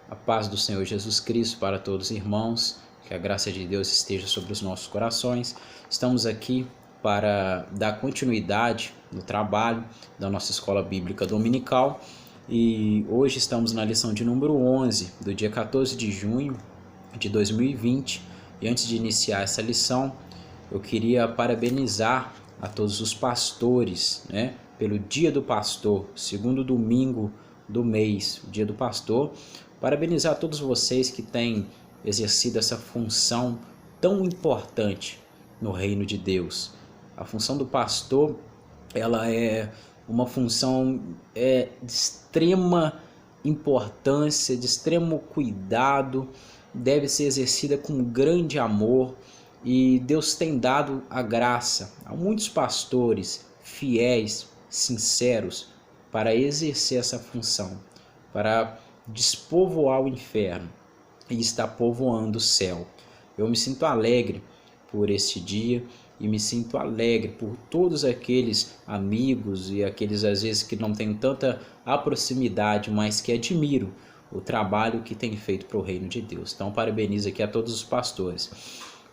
A paz do Senhor Jesus Cristo para todos os irmãos, que a graça de Deus esteja sobre os nossos corações. Estamos aqui para dar continuidade no trabalho da nossa escola bíblica dominical e hoje estamos na lição de número 11 do dia 14 de junho de 2020. E antes de iniciar essa lição, eu queria parabenizar a todos os pastores, pelo Dia do Pastor, segundo domingo do mês, o Dia do Pastor. Parabenizar a todos vocês que têm exercido essa função tão importante no reino de Deus. A função do pastor, ela é uma função de extrema importância, de extremo cuidado, deve ser exercida com grande amor, e Deus tem dado a graça a muitos pastores fiéis, sinceros, para exercer essa função, para despovoar o inferno e está povoando o céu. Eu me sinto alegre por este dia e me sinto alegre por todos aqueles amigos e aqueles às vezes que não têm tanta proximidade, mas que admiro o trabalho que tem feito para o reino de Deus. Então parabenizo aqui a todos os pastores.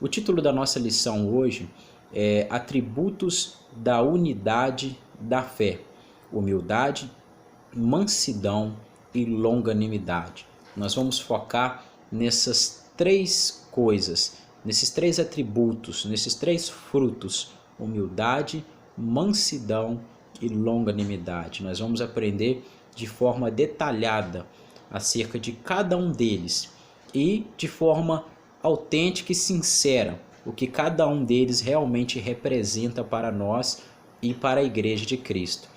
O título da nossa lição hoje é Atributos da Unidade da Fé: humildade, mansidão e longanimidade. Nós vamos focar nessas três coisas, nesses três atributos, nesses três frutos: humildade, mansidão e longanimidade. Nós vamos aprender de forma detalhada acerca de cada um deles e de forma autêntica e sincera o que cada um deles realmente representa para nós e para a Igreja de Cristo.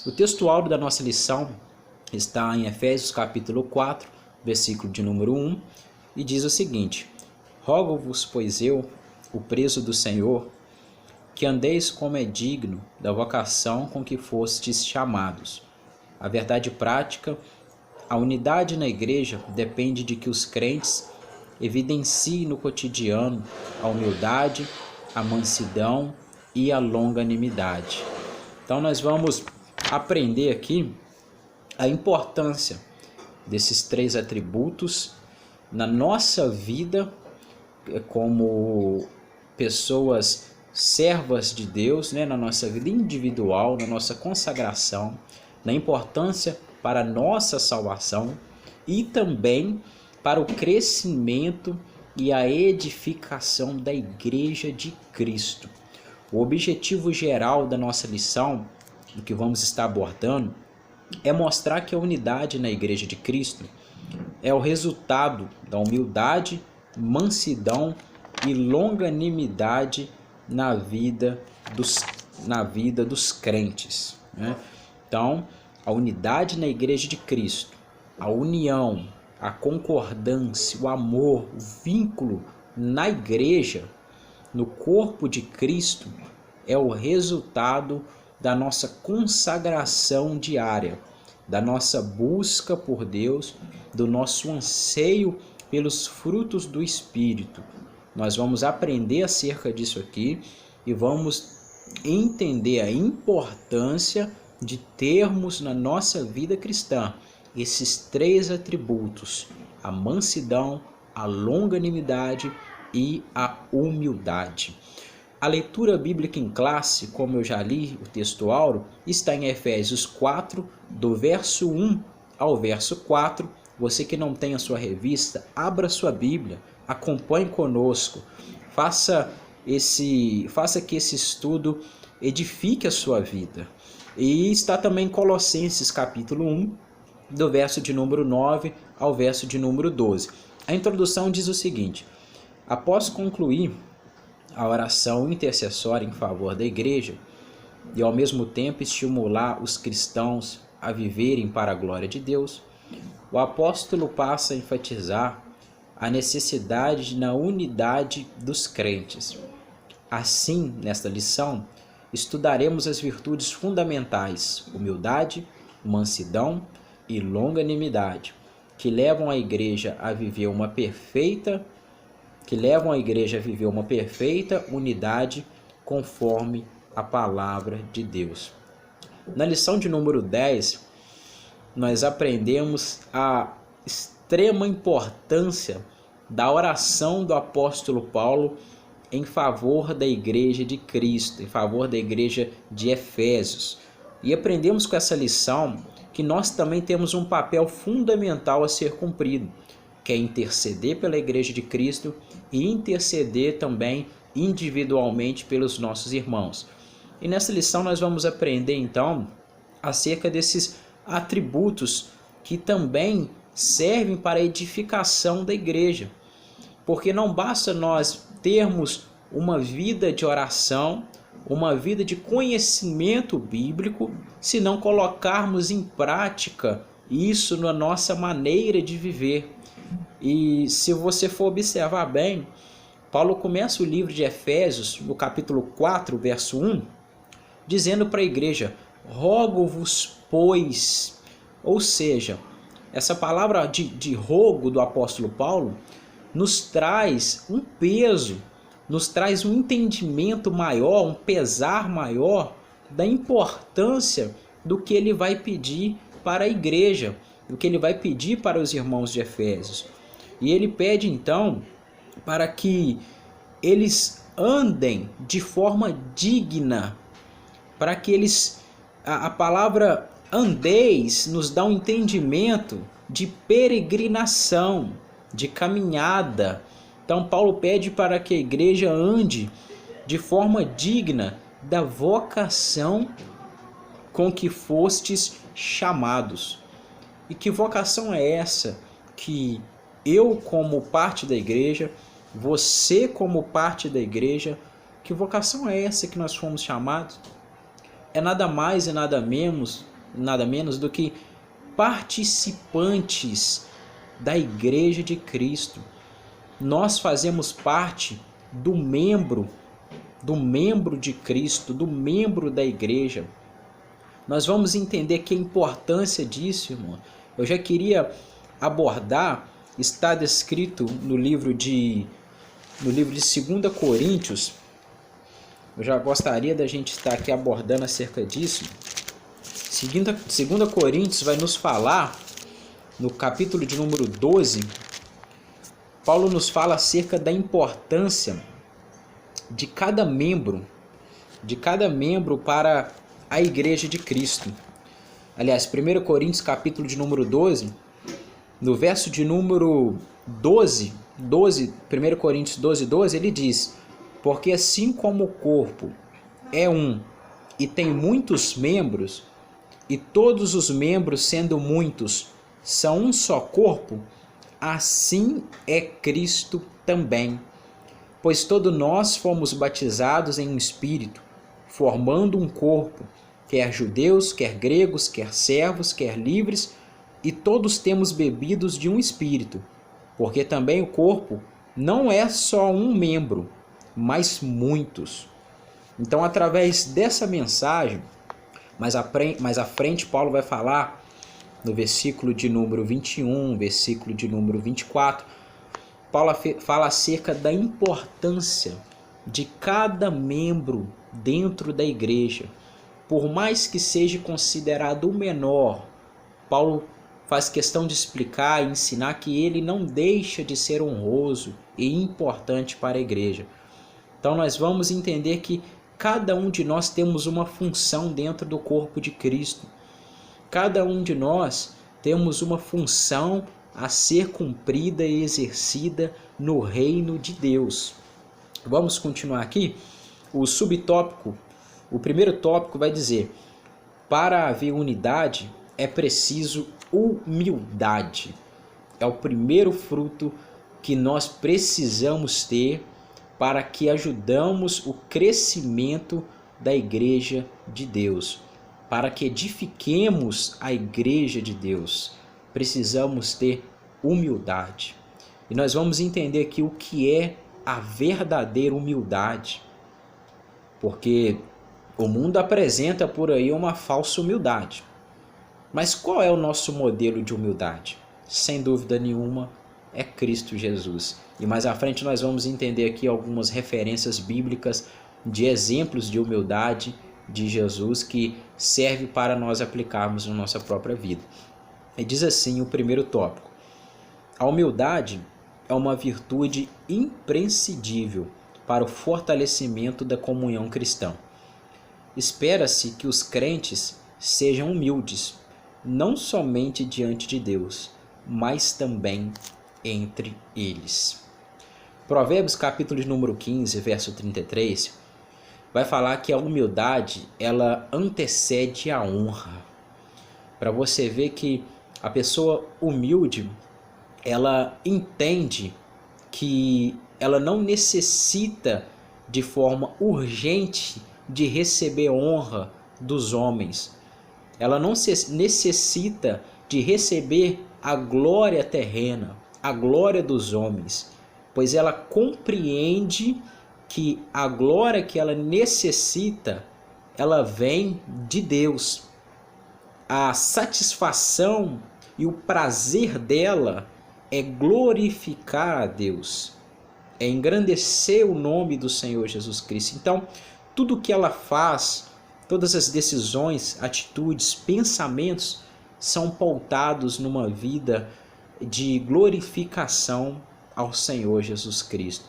O texto áureo da nossa lição está em Efésios capítulo 4, versículo de número 1, e diz o seguinte: Rogo-vos, pois eu, o preso do Senhor, que andeis como é digno da vocação com que fostes chamados. A verdade prática, a unidade na igreja depende de que os crentes evidenciem no cotidiano a humildade, a mansidão e a longanimidade. Então nós vamos aprender aqui a importância desses três atributos na nossa vida como pessoas servas de Deus, na nossa vida individual, na nossa consagração, na importância para a nossa salvação e também para o crescimento e a edificação da Igreja de Cristo. O objetivo geral da nossa lição, do que vamos estar abordando, é mostrar que a unidade na Igreja de Cristo é o resultado da humildade, mansidão e longanimidade na vida dos crentes. Então, a unidade na Igreja de Cristo, a união, a concordância, o amor, o vínculo na Igreja, no corpo de Cristo, é o resultado da nossa consagração diária, da nossa busca por Deus, do nosso anseio pelos frutos do Espírito. Nós vamos aprender acerca disso aqui e vamos entender a importância de termos na nossa vida cristã esses três atributos: a mansidão, a longanimidade e a humildade. A leitura bíblica em classe, como eu já li o texto áureo, está em Efésios 4, do verso 1 ao verso 4. Você que não tem a sua revista, abra sua Bíblia, acompanhe conosco, faça que esse estudo edifique a sua vida. E está também em Colossenses capítulo 1, do verso de número 9 ao verso de número 12. A introdução diz o seguinte: após concluir a oração intercessória em favor da igreja e ao mesmo tempo estimular os cristãos a viverem para a glória de Deus, o apóstolo passa a enfatizar a necessidade na unidade dos crentes. Assim, nesta lição, estudaremos as virtudes fundamentais: humildade, mansidão e longanimidade, que levam a igreja a viver uma perfeita unidade conforme a palavra de Deus. Na lição de número 10, nós aprendemos a extrema importância da oração do apóstolo Paulo em favor da igreja de Cristo, em favor da igreja de Efésios. E aprendemos com essa lição que nós também temos um papel fundamental a ser cumprido, que é interceder pela igreja de Cristo e interceder também individualmente pelos nossos irmãos. E nessa lição nós vamos aprender então acerca desses atributos que também servem para a edificação da igreja. Porque não basta nós termos uma vida de oração, uma vida de conhecimento bíblico, se não colocarmos em prática isso na nossa maneira de viver. E se você for observar bem, Paulo começa o livro de Efésios, no capítulo 4, verso 1, dizendo para a igreja: rogo-vos, pois. Ou seja, essa palavra de rogo do apóstolo Paulo nos traz um peso, nos traz um entendimento maior, um pesar maior da importância do que ele vai pedir para a igreja, do que ele vai pedir para os irmãos de Efésios. E ele pede então para que eles andem de forma digna, para que eles, a palavra andeis nos dá um entendimento de peregrinação, de caminhada. Então Paulo pede para que a igreja ande de forma digna da vocação com que fostes chamados. E que vocação é essa que eu, como parte da igreja, você, como parte da igreja, que vocação é essa que nós fomos chamados? É nada mais e nada menos do que participantes da igreja de Cristo. Nós fazemos parte do membro de Cristo, do membro da igreja. Nós vamos entender que a importância disso, irmão. Eu já queria abordar, está descrito no livro de 2 Coríntios. Eu já gostaria da gente estar aqui abordando acerca disso. 2 Coríntios vai nos falar, no capítulo de número 12, Paulo nos fala acerca da importância de cada membro para a igreja de Cristo. Aliás, 1 Coríntios capítulo de número 12, no verso de número 12, 1 Coríntios 12, ele diz: porque assim como o corpo é um e tem muitos membros, e todos os membros, sendo muitos, são um só corpo, assim é Cristo também. Pois todos nós fomos batizados em um espírito, formando um corpo, quer judeus, quer gregos, quer servos, quer livres, e todos temos bebidos de um espírito, porque também o corpo não é só um membro, mas muitos. Então, através dessa mensagem, mais à frente, Paulo vai falar no versículo de número 21, versículo de número 24, Paulo fala acerca da importância de cada membro dentro da igreja. Por mais que seja considerado o menor, Paulo faz questão de explicar e ensinar que ele não deixa de ser honroso e importante para a igreja. Então nós vamos entender que cada um de nós temos uma função dentro do corpo de Cristo. Cada um de nós temos uma função a ser cumprida e exercida no reino de Deus. Vamos continuar aqui. O subtópico, o primeiro tópico vai dizer: para haver unidade é preciso humildade. É o primeiro fruto que nós precisamos ter para que ajudamos o crescimento da igreja de Deus, para que edifiquemos a igreja de Deus. Precisamos ter humildade. E nós vamos entender aqui o que é a verdadeira humildade. Porque o mundo apresenta por aí uma falsa humildade. Mas qual é o nosso modelo de humildade? Sem dúvida nenhuma, é Cristo Jesus. E mais à frente nós vamos entender aqui algumas referências bíblicas de exemplos de humildade de Jesus que serve para nós aplicarmos na nossa própria vida. E diz assim o primeiro tópico: A humildade é uma virtude imprescindível para o fortalecimento da comunhão cristã. Espera-se que os crentes sejam humildes, não somente diante de Deus, mas também entre eles. Provérbios capítulo de número 15, verso 33, vai falar que a humildade, ela antecede a honra. Para você ver que a pessoa humilde, ela entende que ela não necessita de forma urgente de receber honra dos homens. Ela não necessita de receber a glória terrena, a glória dos homens, pois ela compreende que a glória que ela necessita, ela vem de Deus. A satisfação e o prazer dela é glorificar a Deus, é engrandecer o nome do Senhor Jesus Cristo. Então, tudo que ela faz, todas as decisões, atitudes, pensamentos são pautados numa vida de glorificação ao Senhor Jesus Cristo.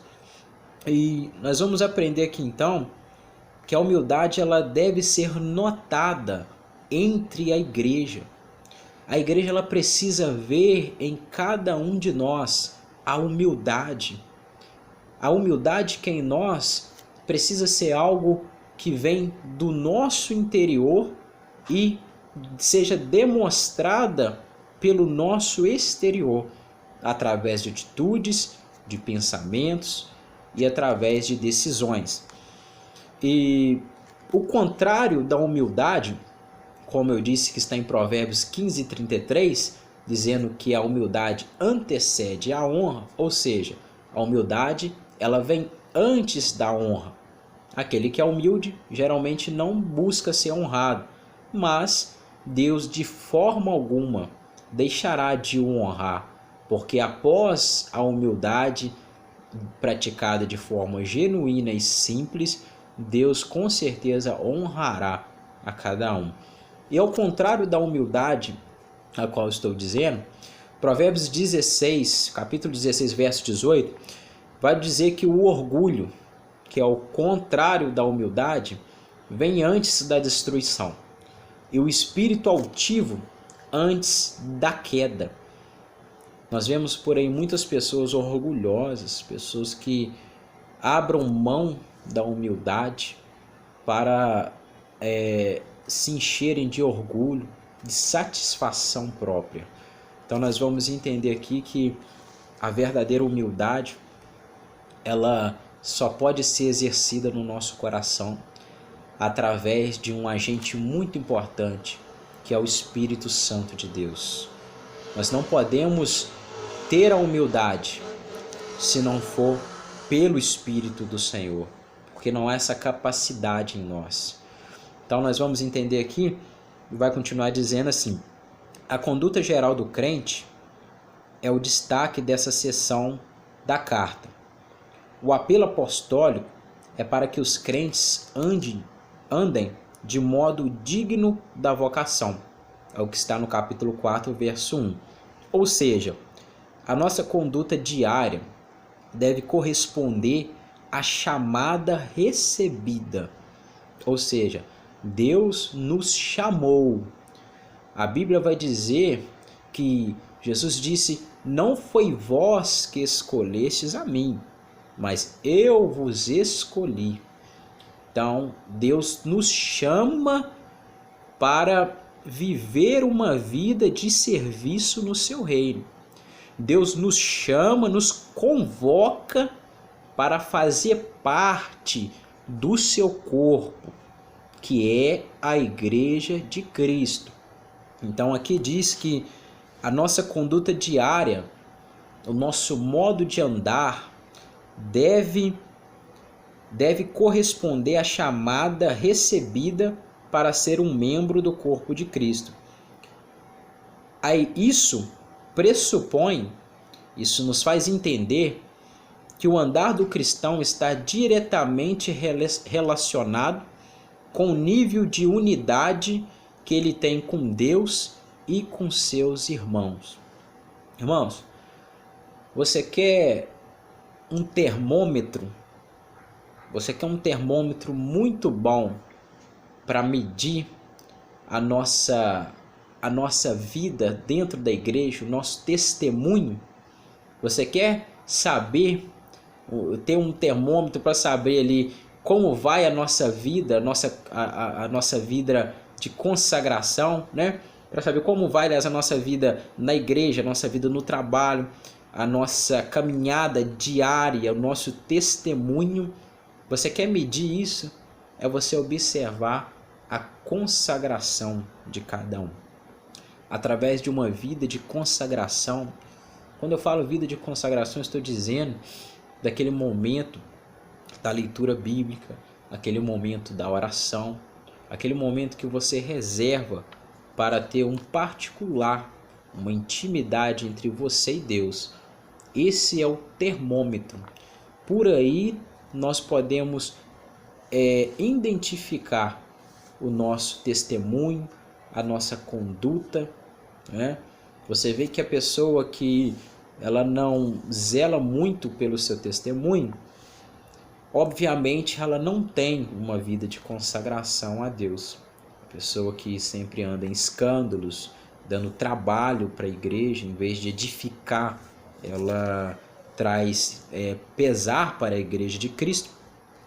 E nós vamos aprender aqui então que a humildade ela deve ser notada entre a igreja. A igreja ela precisa ver em cada um de nós a humildade. A humildade que é em nós precisa ser algo que vem do nosso interior e seja demonstrada pelo nosso exterior, através de atitudes, de pensamentos e através de decisões. E o contrário da humildade, como eu disse que está em Provérbios 15:33, dizendo que a humildade antecede a honra, ou seja, a humildade ela vem antes da honra. Aquele que é humilde geralmente não busca ser honrado, mas Deus de forma alguma deixará de o honrar, porque após a humildade praticada de forma genuína e simples, Deus com certeza honrará a cada um. E ao contrário da humildade a qual estou dizendo, Provérbios 16, capítulo 16, verso 18, vai dizer que o orgulho, que é o contrário da humildade, vem antes da destruição, e o espírito altivo antes da queda. Nós vemos por aí muitas pessoas orgulhosas, pessoas que abram mão da humildade para se encherem de orgulho, de satisfação própria. Então nós vamos entender aqui que a verdadeira humildade, ela só pode ser exercida no nosso coração através de um agente muito importante, que é o Espírito Santo de Deus. Nós não podemos ter a humildade se não for pelo Espírito do Senhor, porque não há essa capacidade em nós. Então nós vamos entender aqui, e vai continuar dizendo assim: a conduta geral do crente é o destaque dessa seção da carta. O apelo apostólico é para que os crentes andem de modo digno da vocação. É o que está no capítulo 4, verso 1. Ou seja, a nossa conduta diária deve corresponder à chamada recebida. Ou seja, Deus nos chamou. A Bíblia vai dizer que Jesus disse: não foi vós que escolhestes a mim, mas eu vos escolhi. Então, Deus nos chama para viver uma vida de serviço no seu reino. Deus nos chama, nos convoca para fazer parte do seu corpo, que é a Igreja de Cristo. Então aqui diz que a nossa conduta diária, o nosso modo de andar deve corresponder à chamada recebida para ser um membro do corpo de Cristo. Aí isso nos faz entender que o andar do cristão está diretamente relacionado com o nível de unidade que ele tem com Deus e com seus irmãos. Irmãos, Você quer um termômetro? Você quer um termômetro muito bom para medir a nossa vida dentro da igreja, o nosso testemunho? Você quer saber, ter um termômetro para saber ali como vai a nossa vida, a nossa vida de consagração, né? Para saber como vai a nossa vida na igreja, a nossa vida no trabalho, a nossa caminhada diária, o nosso testemunho. Você quer medir isso? É você observar a consagração de cada um. Através de uma vida de consagração. Quando eu falo vida de consagração, eu estou dizendo daquele momento da leitura bíblica, aquele momento da oração, aquele momento que você reserva para ter um particular, uma intimidade entre você e Deus. Esse é o termômetro. Por aí nós podemos identificar o nosso testemunho, a nossa conduta, né? Você vê que a pessoa que ela não zela muito pelo seu testemunho, obviamente ela não tem uma vida de consagração a Deus. A pessoa que sempre anda em escândalos, dando trabalho para a igreja, em vez de edificar, ela traz pesar para a igreja de Cristo.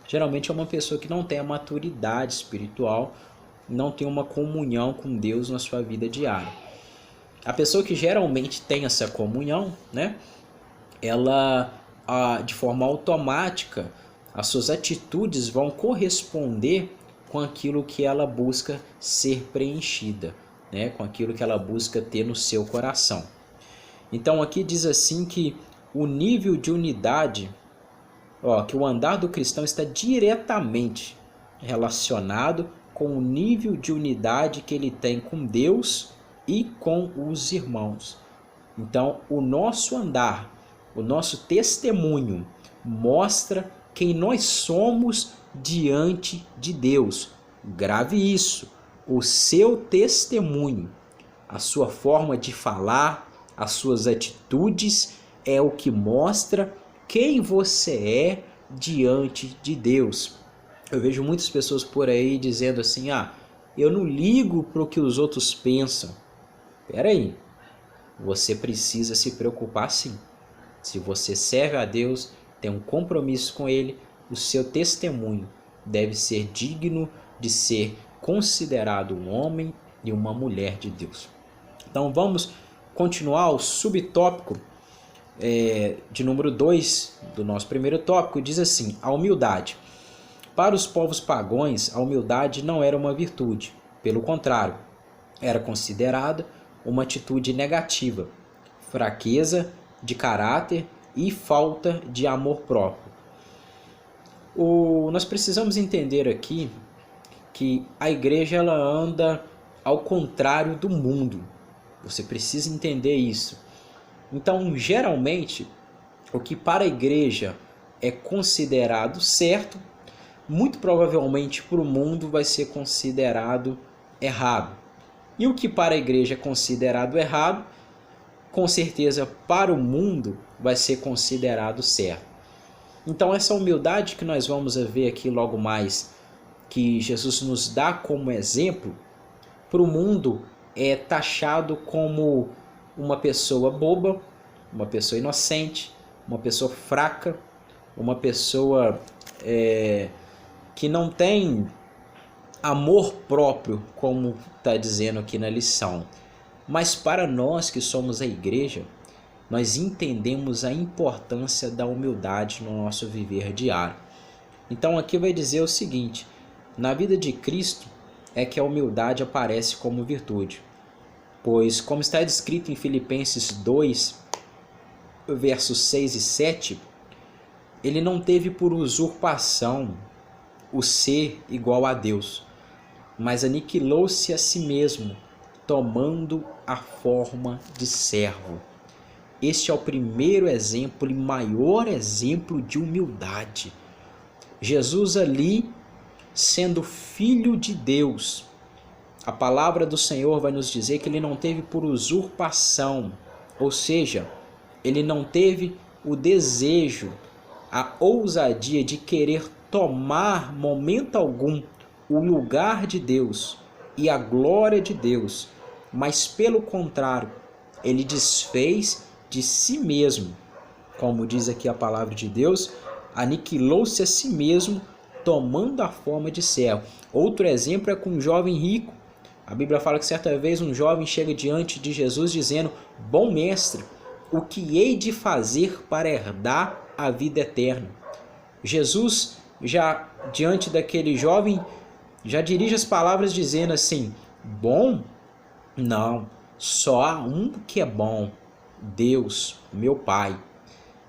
Geralmente é uma pessoa que não tem a maturidade espiritual, não tem uma comunhão com Deus na sua vida diária. A pessoa que geralmente tem essa comunhão, né, ela de forma automática, as suas atitudes vão corresponder com aquilo que ela busca ser preenchida, né, com aquilo que ela busca ter no seu coração. Então aqui diz assim que o nível de unidade, que o andar do cristão está diretamente relacionado com o nível de unidade que ele tem com Deus e com os irmãos. Então, o nosso andar, o nosso testemunho mostra quem nós somos diante de Deus. Grave isso. O seu testemunho, a sua forma de falar, as suas atitudes é o que mostra quem você é diante de Deus. Eu vejo muitas pessoas por aí dizendo assim: eu não ligo para o que os outros pensam. Espera aí, você precisa se preocupar sim. Se você serve a Deus, tem um compromisso com Ele, o seu testemunho deve ser digno de ser considerado um homem e uma mulher de Deus. Então vamos continuar o subtópico de número 2 do nosso primeiro tópico. Diz assim: a humildade. Para os povos pagãos, a humildade não era uma virtude. Pelo contrário, era considerada uma atitude negativa, fraqueza de caráter e falta de amor próprio. Nós precisamos entender aqui que a igreja ela anda ao contrário do mundo. Você precisa entender isso. Então, geralmente, o que para a igreja é considerado certo, muito provavelmente para o mundo vai ser considerado errado. E o que para a igreja é considerado errado, com certeza para o mundo vai ser considerado certo. Então essa humildade que nós vamos ver aqui logo mais, que Jesus nos dá como exemplo, para o mundo é taxado como uma pessoa boba, uma pessoa inocente, uma pessoa fraca, uma pessoa que não tem amor próprio, como está dizendo aqui na lição. Mas para nós que somos a igreja, nós entendemos a importância da humildade no nosso viver diário. Então aqui vai dizer o seguinte: na vida de Cristo é que a humildade aparece como virtude. Pois, como está descrito em Filipenses 2, versos 6 e 7, ele não teve por usurpação o ser igual a Deus, mas aniquilou-se a si mesmo, tomando a forma de servo. Este é o primeiro exemplo e maior exemplo de humildade. Jesus ali, sendo filho de Deus, a palavra do Senhor vai nos dizer que ele não teve por usurpação, ou seja, ele não teve o desejo, a ousadia de querer tomar momento algum o lugar de Deus e a glória de Deus, mas pelo contrário, ele desfez de si mesmo, como diz aqui a palavra de Deus, aniquilou-se a si mesmo, tomando a forma de servo. Outro exemplo é com um jovem rico. A Bíblia fala que certa vez um jovem chega diante de Jesus dizendo: bom mestre, o que hei de fazer para herdar a vida eterna? Jesus, já diante daquele jovem, já dirige as palavras dizendo assim: bom? Não, só há um que é bom, Deus, meu Pai.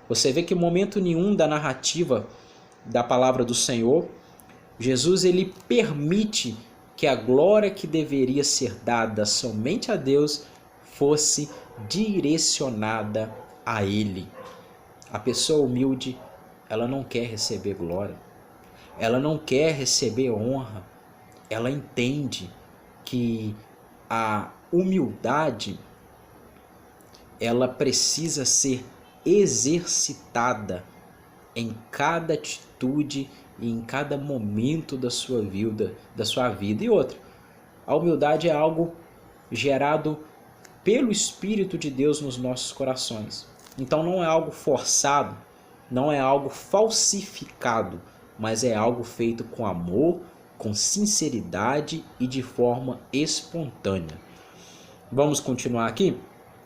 Você vê que em momento nenhum da narrativa da palavra do Senhor, Jesus ele permite que a glória que deveria ser dada somente a Deus fosse direcionada a Ele. A pessoa humilde, ela não quer receber glória, ela não quer receber honra, ela entende que a humildade ela precisa ser exercitada em cada atitude e em cada momento da sua vida. E outra, a humildade é algo gerado pelo Espírito de Deus nos nossos corações. Então não é algo forçado, não é algo falsificado, mas é algo feito com amor, com sinceridade e de forma espontânea. Vamos continuar aqui?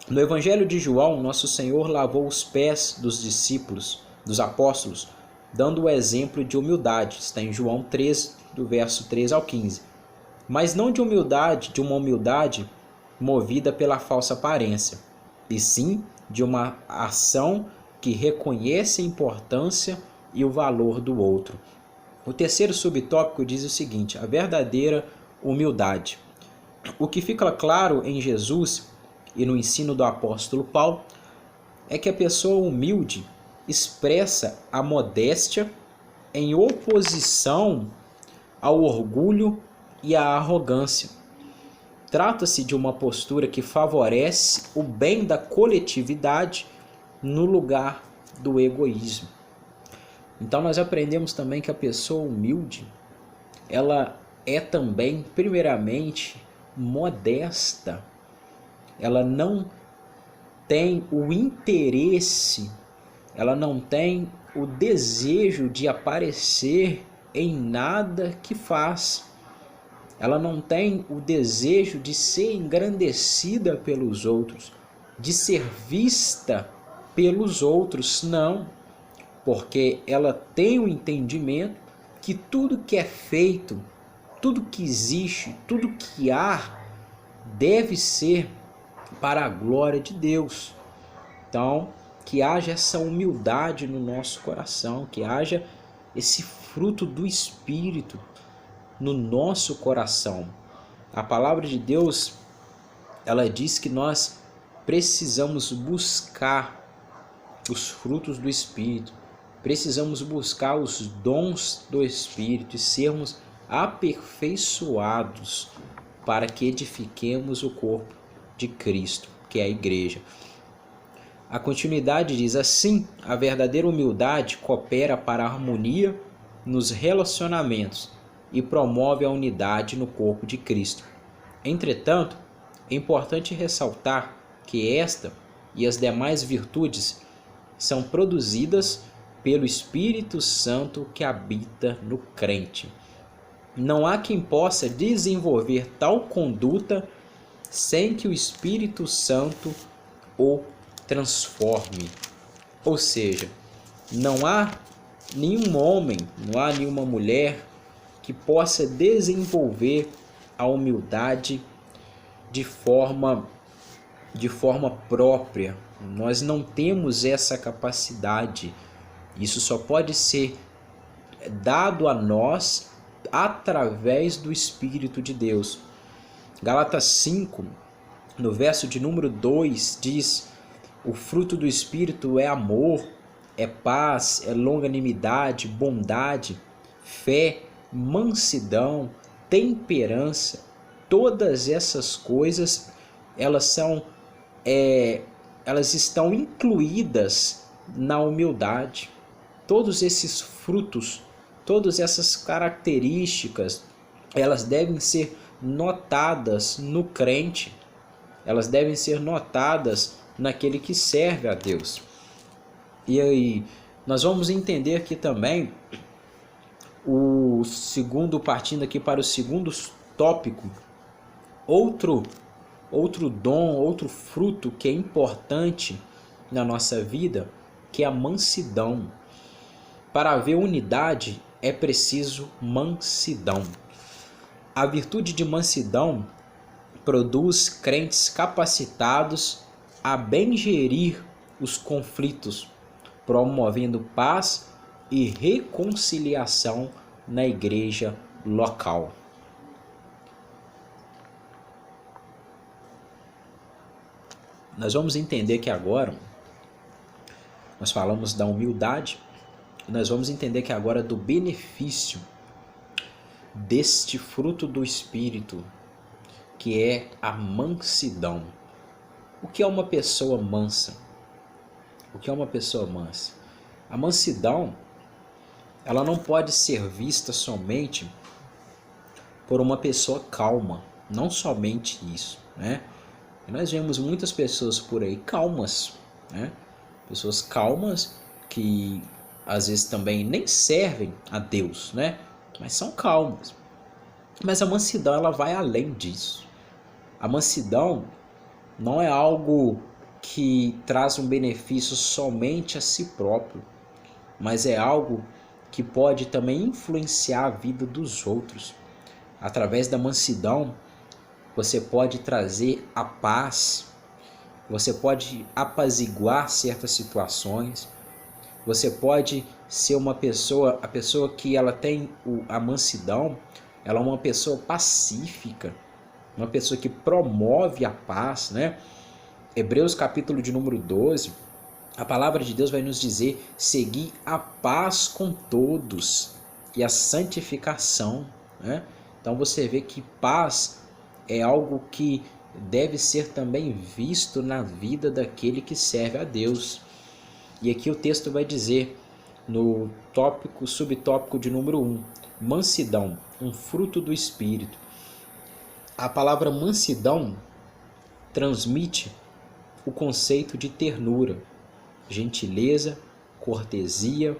No Evangelho de João, nosso Senhor lavou os pés dos discípulos, dos apóstolos, dando o exemplo de humildade. Está em João 3, do verso 13 ao 15. Mas não de uma humildade movida pela falsa aparência, e sim de uma ação que reconhece a importância e o valor do outro. O terceiro subtópico diz o seguinte: a verdadeira humildade. O que fica claro em Jesus e no ensino do apóstolo Paulo é que a pessoa humilde expressa a modéstia em oposição ao orgulho e à arrogância. Trata-se de uma postura que favorece o bem da coletividade no lugar do egoísmo. Então nós aprendemos também que a pessoa humilde, ela é também, primeiramente, modesta. Ela não tem o interesse, ela não tem o desejo de aparecer em nada que faz. Ela não tem o desejo de ser engrandecida pelos outros, de ser vista pelos outros, não. Porque ela tem o entendimento que tudo que é feito, tudo que existe, tudo que há, deve ser para a glória de Deus. Então, que haja essa humildade no nosso coração, que haja esse fruto do Espírito no nosso coração. A palavra de Deus, ela diz que nós precisamos buscar os frutos do Espírito, precisamos buscar os dons do Espírito e sermos aperfeiçoados para que edifiquemos o corpo de Cristo, que é a igreja. A continuidade diz assim: a verdadeira humildade coopera para a harmonia nos relacionamentos e promove a unidade no corpo de Cristo. Entretanto, é importante ressaltar que esta e as demais virtudes são produzidas pelo Espírito Santo que habita no crente. Não há quem possa desenvolver tal conduta sem que o Espírito Santo o transforme. Ou seja, não há nenhum homem, não há nenhuma mulher que possa desenvolver a humildade de forma própria. Nós não temos essa capacidade. Isso só pode ser dado a nós através do Espírito de Deus. Gálatas 5, no verso de número 2, diz: o fruto do Espírito é amor, é paz, é longanimidade, bondade, fé, mansidão, temperança. Todas essas coisas, elas estão incluídas na humildade. Todos esses frutos, todas essas características, elas devem ser notadas no crente, elas devem ser notadas naquele que serve a Deus. E aí, nós vamos entender aqui também partindo aqui para o segundo tópico, outro dom, outro fruto que é importante na nossa vida, que é a mansidão. Para haver unidade é preciso mansidão. A virtude de mansidão produz crentes capacitados a bem gerir os conflitos, promovendo paz e reconciliação na igreja local. Nós vamos entender que agora, nós falamos da humildade, nós vamos entender que agora do benefício deste fruto do Espírito, que é a mansidão. O que é uma pessoa mansa? O que é uma pessoa mansa? A mansidão, ela não pode ser vista somente por uma pessoa calma, não somente isso, né? Nós vemos muitas pessoas por aí calmas, né? Pessoas calmas que às vezes também nem servem a Deus, né? Mas são calmas. Mas a mansidão, ela vai além disso. A mansidão não é algo que traz um benefício somente a si próprio, mas é algo que pode também influenciar a vida dos outros. Através da mansidão, você pode trazer a paz, você pode apaziguar certas situações, você pode ser uma pessoa, a pessoa que ela tem a mansidão, ela é uma pessoa pacífica, uma pessoa que promove a paz, né? Hebreus capítulo de número 12, a palavra de Deus vai nos dizer: seguir a paz com todos e a santificação, né? Então você vê que paz é algo que deve ser também visto na vida daquele que serve a Deus. E aqui o texto vai dizer, no subtópico de número 1, mansidão, um fruto do Espírito. A palavra mansidão transmite o conceito de ternura, gentileza, cortesia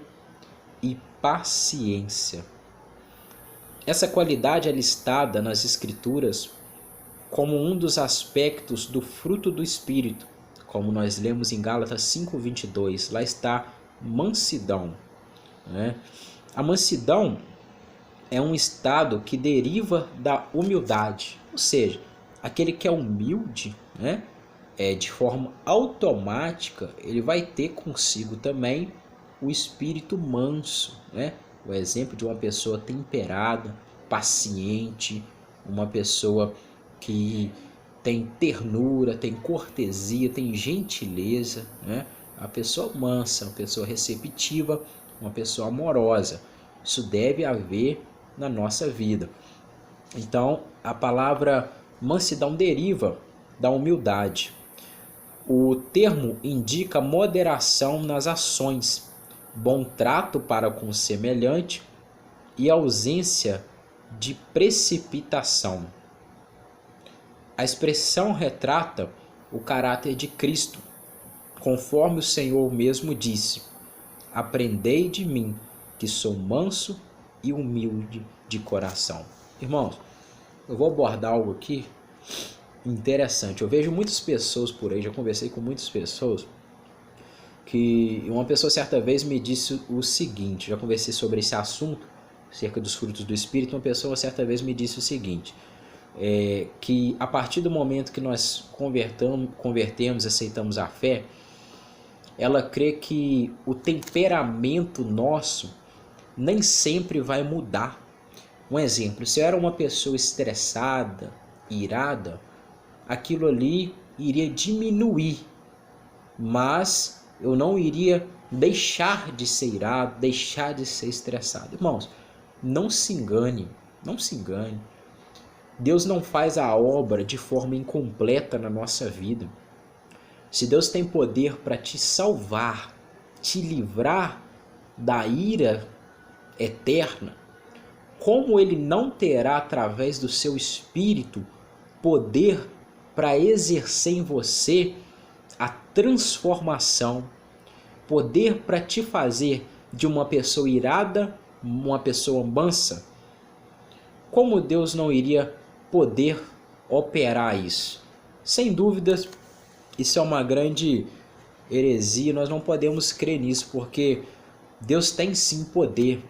e paciência. Essa qualidade é listada nas Escrituras como um dos aspectos do fruto do Espírito, como nós lemos em Gálatas 5:22. Lá está mansidão, né? A mansidão é um estado que deriva da humildade, ou seja, aquele que é humilde, né? De forma automática, ele vai ter consigo também o espírito manso, né? O exemplo de uma pessoa temperada, paciente, uma pessoa que tem ternura, tem cortesia, tem gentileza, né? A pessoa mansa, uma pessoa receptiva, uma pessoa amorosa. Isso deve haver na nossa vida. Então, a palavra mansidão deriva da humildade. O termo indica moderação nas ações, bom trato para com o semelhante e ausência de precipitação. A expressão retrata o caráter de Cristo, conforme o Senhor mesmo disse: aprendei de mim, que sou manso e humilde de coração. Irmãos, eu vou abordar algo aqui interessante. Eu vejo muitas pessoas por aí, já conversei com muitas pessoas, que uma pessoa certa vez me disse o seguinte, já conversei sobre esse assunto, acerca dos frutos do Espírito. Uma pessoa certa vez me disse o seguinte, que a partir do momento que nós convertemos, aceitamos a fé, ela crê que o temperamento nosso nem sempre vai mudar. Um exemplo, se eu era uma pessoa estressada, irada, aquilo ali iria diminuir, mas eu não iria deixar de ser irado, deixar de ser estressado. Irmãos, não se engane, não se engane. Deus não faz a obra de forma incompleta na nossa vida. Se Deus tem poder para te salvar, te livrar da ira eterna, como ele não terá, através do seu Espírito, poder para exercer em você a transformação, poder para te fazer de uma pessoa irada, uma pessoa mansa? Como Deus não iria poder operar isso? Sem dúvidas, isso é uma grande heresia, nós não podemos crer nisso, porque Deus tem sim poder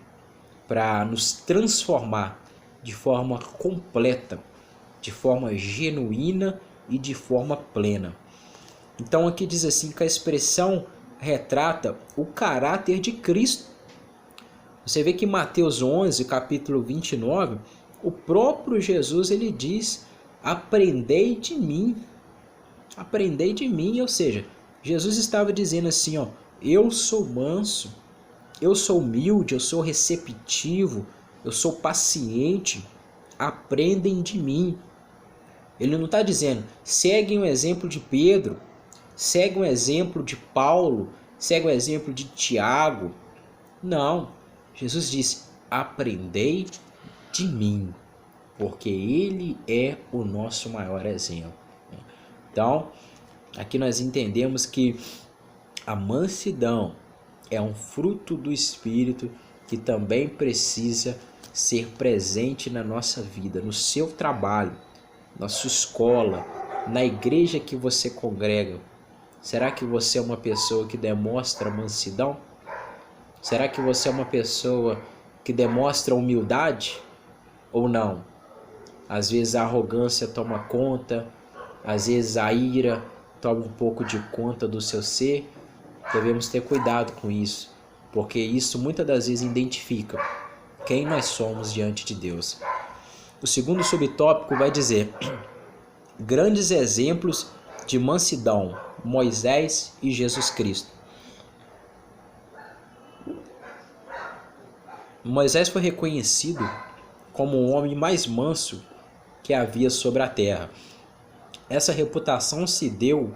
para nos transformar de forma completa, de forma genuína e de forma plena. Então aqui diz assim que a expressão retrata o caráter de Cristo. Você vê que em Mateus 11, capítulo 29, o próprio Jesus ele diz: aprendei de mim, ou seja, Jesus estava dizendo assim, ó, eu sou manso, eu sou humilde, eu sou receptivo, eu sou paciente, aprendem de mim. Ele não está dizendo, seguem o exemplo de Pedro, segue o exemplo de Paulo, segue o exemplo de Tiago. Não, Jesus disse, aprendei de mim, porque ele é o nosso maior exemplo. Então, aqui nós entendemos que a mansidão é um fruto do Espírito que também precisa ser presente na nossa vida, no seu trabalho, na sua escola, na igreja que você congrega. Será que você é uma pessoa que demonstra mansidão? Será que você é uma pessoa que demonstra humildade ou não? Às vezes a arrogância toma conta, às vezes a ira toma um pouco de conta do seu ser. Devemos ter cuidado com isso, porque isso muitas das vezes identifica quem nós somos diante de Deus. O segundo subtópico vai dizer: grandes exemplos de mansidão, Moisés e Jesus Cristo. Moisés foi reconhecido como o homem mais manso que havia sobre a terra. Essa reputação se deu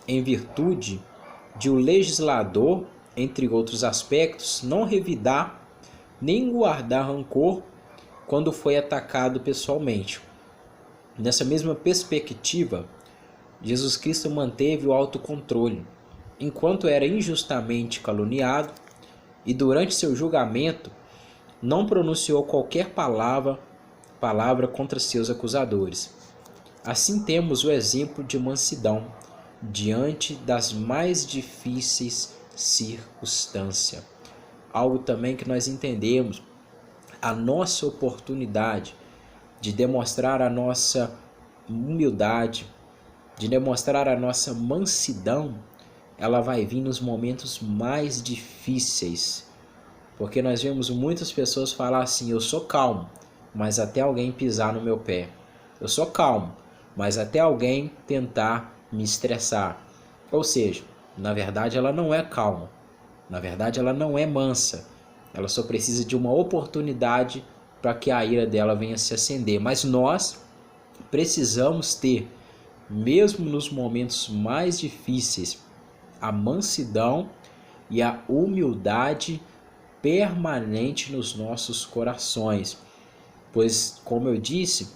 em virtude de o legislador, entre outros aspectos, não revidar nem guardar rancor quando foi atacado pessoalmente. Nessa mesma perspectiva, Jesus Cristo manteve o autocontrole, enquanto era injustamente caluniado, e durante seu julgamento não pronunciou qualquer palavra contra seus acusadores. Assim temos o exemplo de mansidão diante das mais difíceis circunstâncias. Algo também que nós entendemos, a nossa oportunidade de demonstrar a nossa humildade, de demonstrar a nossa mansidão, ela vai vir nos momentos mais difíceis. Porque nós vemos muitas pessoas falar assim, eu sou calmo, mas até alguém pisar no meu pé. Eu sou calmo, mas até alguém tentar me estressar. Ou seja, na verdade ela não é calma, na verdade ela não é mansa, ela só precisa de uma oportunidade para que a ira dela venha se acender. Mas nós precisamos ter, mesmo nos momentos mais difíceis, a mansidão e a humildade permanente nos nossos corações. Pois, como eu disse,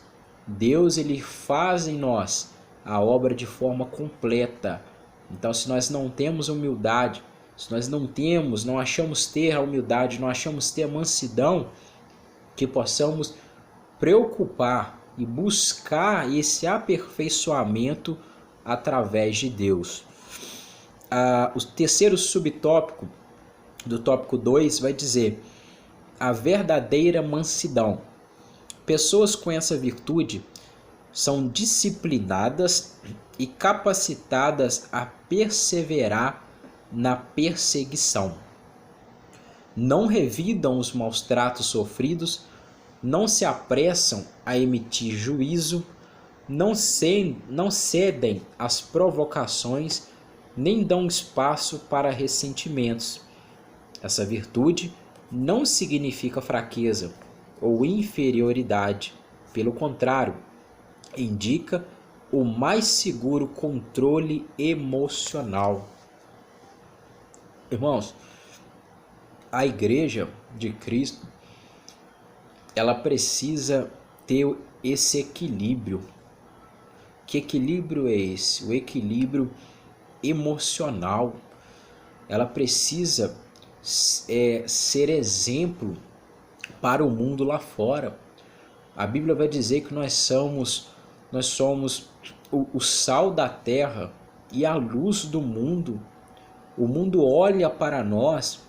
Deus ele faz em nós a obra de forma completa. Então, se nós não temos humildade, se nós não achamos ter a humildade, não achamos ter a mansidão, que possamos preocupar e buscar esse aperfeiçoamento através de Deus. O terceiro subtópico do tópico 2 vai dizer: a verdadeira mansidão. Pessoas com essa virtude são disciplinadas e capacitadas a perseverar na perseguição. Não revidam os maus tratos sofridos, não se apressam a emitir juízo, não cedem às provocações, nem dão espaço para ressentimentos. Essa virtude não significa fraqueza ou inferioridade. Pelo contrário, indica o mais seguro controle emocional. Irmãos, a igreja de Cristo, ela precisa ter esse equilíbrio. Que equilíbrio é esse? O equilíbrio emocional. Ela precisa ser exemplo para o mundo lá fora. A Bíblia vai dizer que nós somos o sal da terra e a luz do mundo. O mundo olha para nós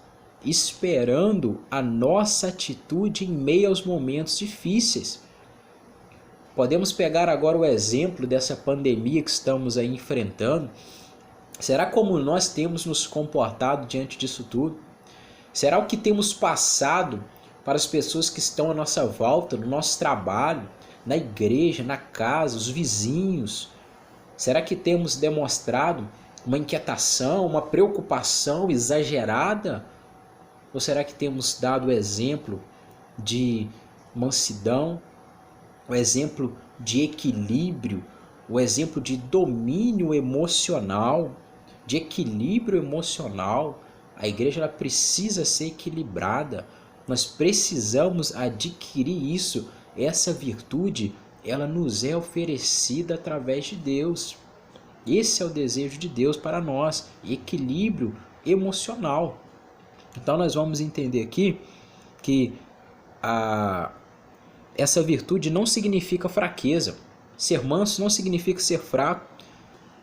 esperando a nossa atitude em meio aos momentos difíceis. Podemos pegar agora o exemplo dessa pandemia que estamos aí enfrentando. Será como nós temos nos comportado diante disso tudo? Será o que temos passado para as pessoas que estão à nossa volta, no nosso trabalho, na igreja, na casa, os vizinhos? Será que temos demonstrado uma inquietação, uma preocupação exagerada? Ou será que temos dado o exemplo de mansidão, o exemplo de equilíbrio, o exemplo de domínio emocional, de equilíbrio emocional? A igreja ela precisa ser equilibrada. Nós precisamos adquirir isso. Essa virtude, ela nos é oferecida através de Deus. Esse é o desejo de Deus para nós, equilíbrio emocional. Então nós vamos entender aqui que essa virtude não significa fraqueza. Ser manso não significa ser fraco,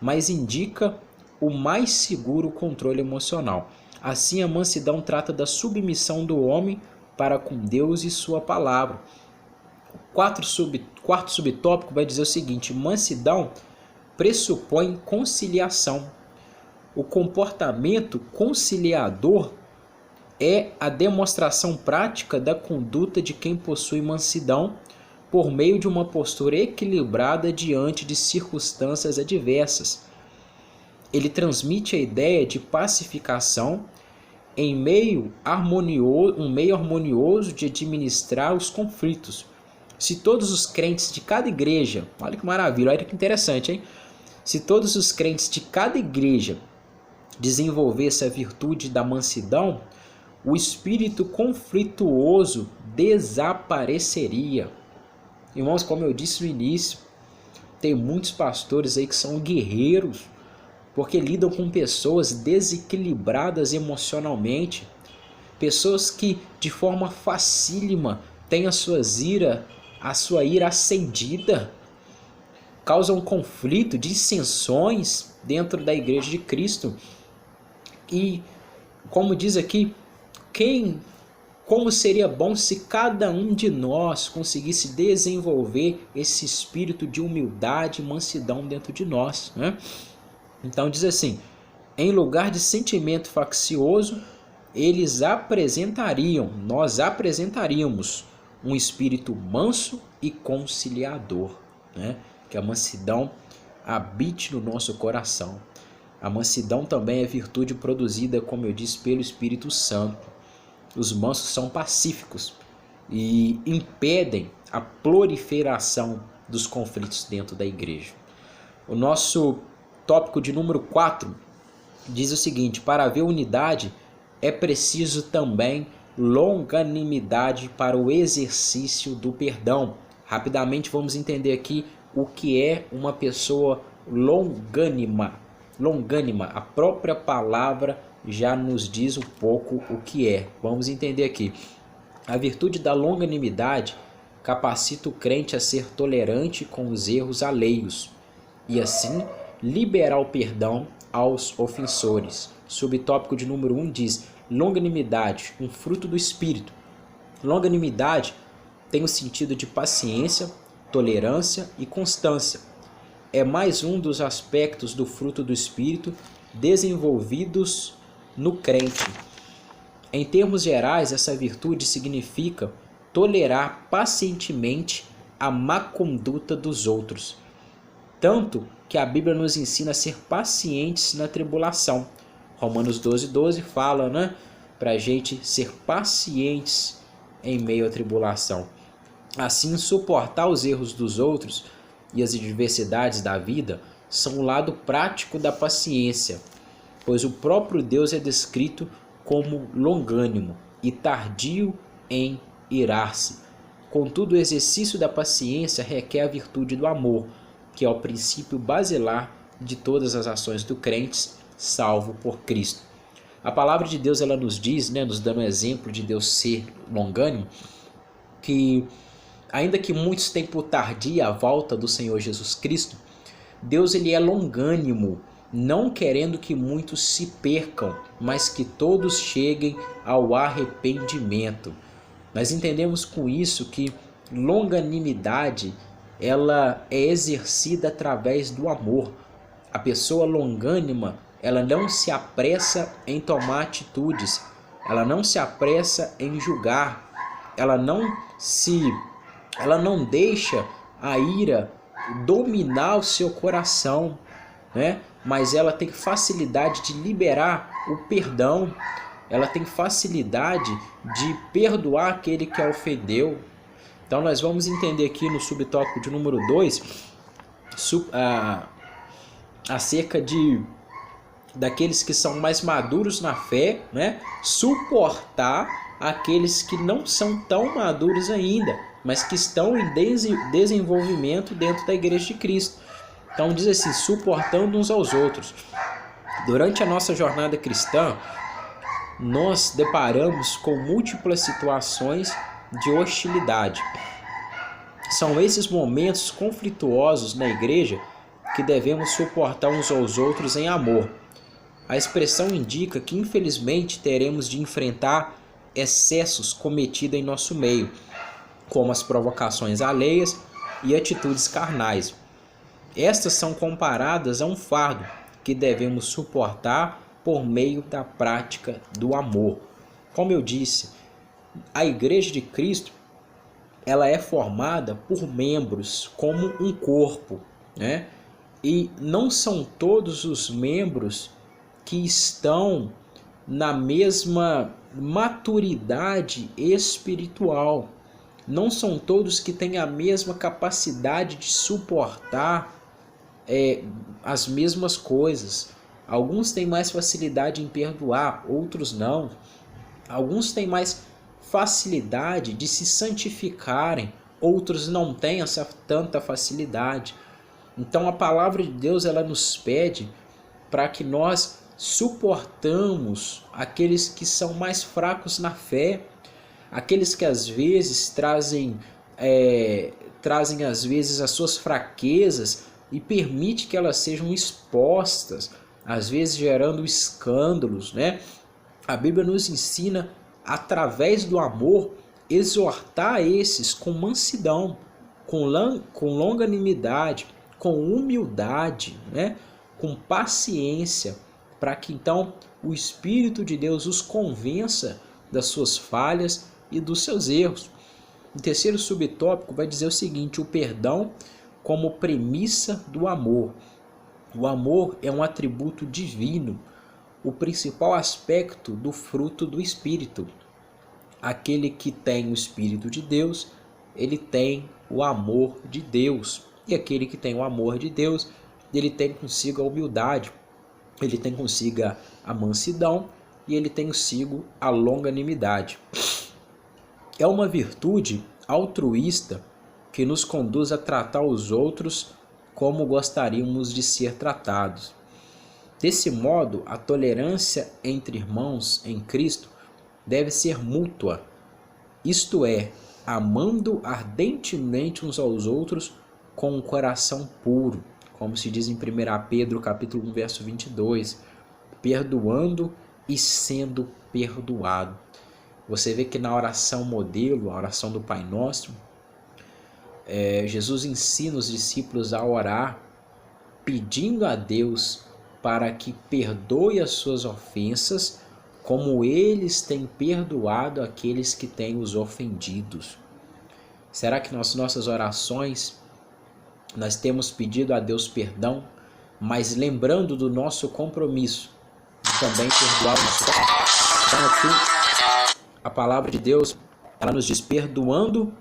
mas indica o mais seguro controle emocional. Assim, a mansidão trata da submissão do homem para com Deus e sua palavra. O quarto subtópico vai dizer o seguinte: mansidão pressupõe conciliação. O comportamento conciliador é a demonstração prática da conduta de quem possui mansidão por meio de uma postura equilibrada diante de circunstâncias adversas. Ele transmite a ideia de pacificação em meio harmonioso de administrar os conflitos. Se todos os crentes de cada igreja, olha que maravilha, olha que interessante, hein? Se todos os crentes de cada igreja desenvolvessem a virtude da mansidão, o espírito conflituoso desapareceria. Irmãos, como eu disse no início, tem muitos pastores aí que são guerreiros, porque lidam com pessoas desequilibradas emocionalmente, pessoas que de forma facílima têm a sua ira acendida, causam conflito, dissensões dentro da igreja de Cristo. E como diz aqui, como seria bom se cada um de nós conseguisse desenvolver esse espírito de humildade e mansidão dentro de nós, né? Então diz assim: em lugar de sentimento faccioso, nós apresentaríamos um espírito manso e conciliador, né? Que a mansidão habite no nosso coração. A mansidão também é virtude produzida, como eu disse, pelo Espírito Santo. Os mansos são pacíficos e impedem a proliferação dos conflitos dentro da igreja. O nosso tópico de número 4 diz o seguinte: para haver unidade é preciso também longanimidade para o exercício do perdão. Rapidamente vamos entender aqui o que é uma pessoa longânima. Longânima, a própria palavra já nos diz um pouco o que é. Vamos entender aqui. A virtude da longanimidade capacita o crente a ser tolerante com os erros alheios e assim liberar o perdão aos ofensores. Subtópico de número 1 diz: longanimidade, um fruto do Espírito. Longanimidade tem o sentido de paciência, tolerância e constância. É mais um dos aspectos do fruto do Espírito desenvolvidos no crente. Em termos gerais, essa virtude significa tolerar pacientemente a má conduta dos outros. Tanto que a Bíblia nos ensina a ser pacientes na tribulação. Romanos 12:12 fala, né, para a gente ser pacientes em meio à tribulação. Assim, suportar os erros dos outros e as adversidades da vida são o lado prático da paciência. pois o próprio Deus é descrito como longânimo e tardio em irar-se. Contudo, o exercício da paciência requer a virtude do amor, que é o princípio basilar de todas as ações do crente, salvo por Cristo. A palavra de Deus, ela nos diz, nos dando um exemplo de Deus ser longânimo, que ainda que muitos tenham por tardia a volta do Senhor Jesus Cristo, Deus ele é longânimo, não querendo que muitos se percam, mas que todos cheguem ao arrependimento. Nós entendemos com isso que longanimidade ela é exercida através do amor. A pessoa longânima, ela não se apressa em tomar atitudes, ela não se apressa em julgar, ela não deixa a ira dominar o seu coração, mas ela tem facilidade de liberar o perdão, ela tem facilidade de perdoar aquele que a ofendeu. Então nós vamos entender aqui no subtópico de número 2 acerca daqueles que são mais maduros na fé, suportar aqueles que não são tão maduros ainda, mas que estão em desenvolvimento dentro da igreja de Cristo. Então diz assim, suportando uns aos outros. Durante a nossa jornada cristã, nós deparamos com múltiplas situações de hostilidade. São esses momentos conflituosos na igreja que devemos suportar uns aos outros em amor. A expressão indica que infelizmente teremos de enfrentar excessos cometidos em nosso meio, como as provocações alheias e atitudes carnais. Estas são comparadas a um fardo que devemos suportar por meio da prática do amor. Como eu disse, a Igreja de Cristo ela é formada por membros como um corpo, E não são todos os membros que estão na mesma maturidade espiritual. Não são todos que têm a mesma capacidade de suportar as mesmas coisas. Alguns têm mais facilidade em perdoar, outros não. Alguns têm mais facilidade de se santificarem, outros não têm tanta facilidade. Então a palavra de Deus ela nos pede para que nós suportamos aqueles que são mais fracos na fé, aqueles que às vezes trazem às vezes as suas fraquezas e permite que elas sejam expostas, às vezes gerando escândalos, A Bíblia nos ensina, através do amor, exortar esses com mansidão, com longanimidade, com humildade, com paciência, para que então o Espírito de Deus os convença das suas falhas e dos seus erros. O terceiro subtópico vai dizer o seguinte: o perdão como premissa do amor. O amor é um atributo divino, o principal aspecto do fruto do Espírito. Aquele que tem o Espírito de Deus, ele tem o amor de Deus. E aquele que tem o amor de Deus, ele tem consigo a humildade, ele tem consigo a mansidão e ele tem consigo a longanimidade. É uma virtude altruísta que nos conduz a tratar os outros como gostaríamos de ser tratados. Desse modo, a tolerância entre irmãos em Cristo deve ser mútua, isto é, amando ardentemente uns aos outros com um coração puro, como se diz em 1 Pedro capítulo 1, verso 22, perdoando e sendo perdoado. Você vê que na oração modelo, a oração do Pai Nosso, Jesus ensina os discípulos a orar pedindo a Deus para que perdoe as suas ofensas, como eles têm perdoado aqueles que têm os ofendidos. Será que nas nossas orações nós temos pedido a Deus perdão, mas lembrando do nosso compromisso de também perdoar os nossos? Então aqui a palavra de Deus ela nos diz perdoando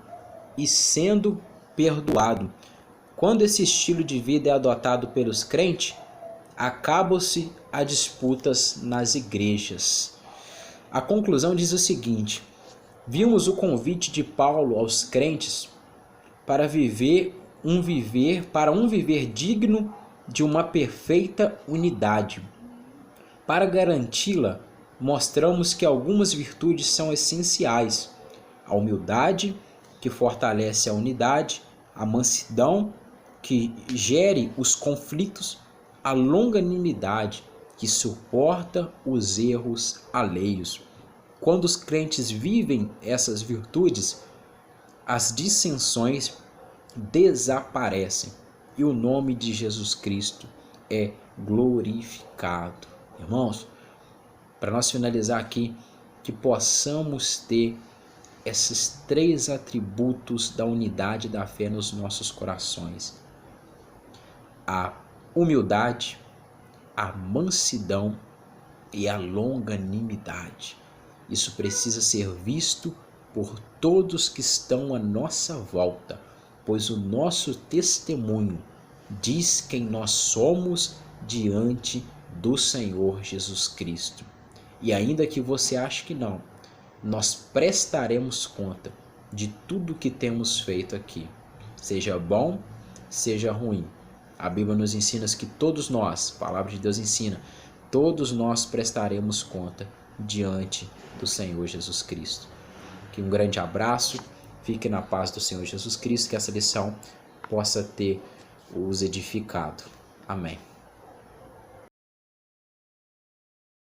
e sendo perdoado. Quando esse estilo de vida é adotado pelos crentes, acabam-se as disputas nas igrejas. A conclusão diz o seguinte: vimos o convite de Paulo aos crentes para um viver digno de uma perfeita unidade. Para garanti-la, mostramos que algumas virtudes são essenciais: a humildade, que fortalece a unidade, a mansidão, que gere os conflitos, a longanimidade, que suporta os erros alheios. Quando os crentes vivem essas virtudes, as dissensões desaparecem e o nome de Jesus Cristo é glorificado. Irmãos, para nós finalizar aqui, que possamos ter esses 3 atributos da unidade da fé nos nossos corações: a humildade, a mansidão e a longanimidade. Isso precisa ser visto por todos que estão à nossa volta, pois o nosso testemunho diz quem nós somos diante do Senhor Jesus Cristo. E ainda que você ache que não, nós prestaremos conta de tudo que temos feito aqui, seja bom, seja ruim. A Bíblia nos ensina que todos nós, a palavra de Deus ensina, todos nós prestaremos conta diante do Senhor Jesus Cristo. Que um grande abraço, fique na paz do Senhor Jesus Cristo, que essa lição possa ter os edificado. Amém.